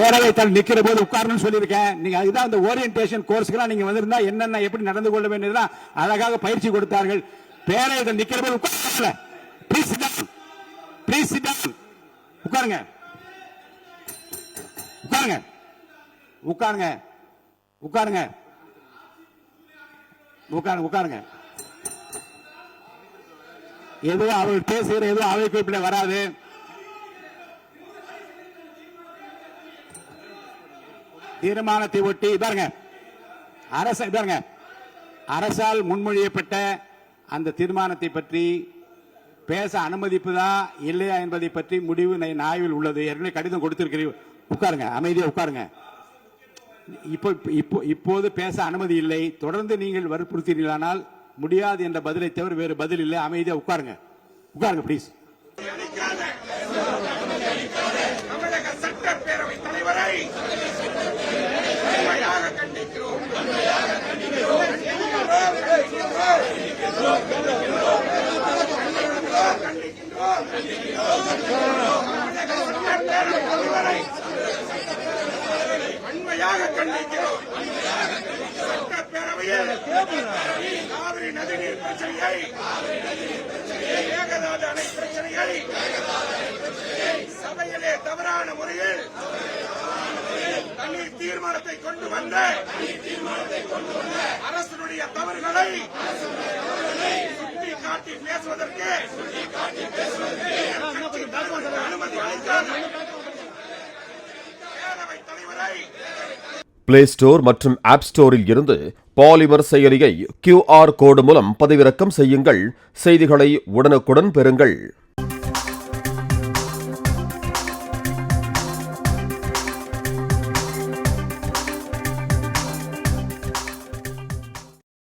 பேரவைத் தலைவர் நிக்கிற போது உட்காரணும்னு சொல்லியிருக்கேன். நீங்க அதுதான் அந்த ஓரியன்டேஷன் கோர்ஸ்க்குலாம் நீங்க வந்திருந்தா என்னென்ன எப்படி நடந்து கொள்ள வேண்டியதுலாம் அழகாக பயிற்சி கொடுத்தார்கள். பேரவைத் தலைவர் நிக்கிற போது உட்காரல. Please sit down. Please sit down. உட்காருங்க. உட்காருங்க. உட்காருங்க. உட்காருங்க. உட்காருங்க. உட்காருங்க. எதுவும் அவர் பேசுகிற எதுவும் அவை குறிப்பில் வராது. தீர்மானத்தை ஒட்டி பாருங்க, அரசால் முன்மொழியப்பட்ட அந்த தீர்மானத்தை பற்றி பேச அனுமதிப்பதா இல்லையா என்பதை பற்றி முடிவு ஆய்வில் உள்ளது. ஏற்கனவே கடிதம் கொடுத்திருக்கிறீர்கள். உட்காருங்க, அமைதியா உட்காருங்க. இப்போது பேச அனுமதி இல்லை. தொடர்ந்து நீங்கள் வற்புறுத்தீர்களானால் முடியாது என்ற பதிலை தவிர வேறு பதில் இல்லை. அமைதியா உட்காருங்க. உட்காருங்க ப்ளீஸ். தமிழக சட்டப்பேரவை தலைவரை வன்மையாக கண்டிக்கிறோம். சட்டப்பேரவையில் காவிரி நதிநீர் பிரச்சனையை, மேகதாது அணை பிரச்சனையை சபையிலே தவறான முறையில் தனி தீர்மானத்தை கொண்டு வந்த அரசுடைய தவறுகளை சுட்டிக்காட்டி பேசுவதற்கு அனுமதி அளித்தார். பேரவைத் தலைவரை பிளே ஸ்டோர் மற்றும் ஆப் ஸ்டோரில் இருந்து பாலிமர் செயலியை QR கோடு மூலம் பதிவிறக்கம் செய்யுங்கள். செய்திகளை உடனுக்குடன் பெறுங்கள்.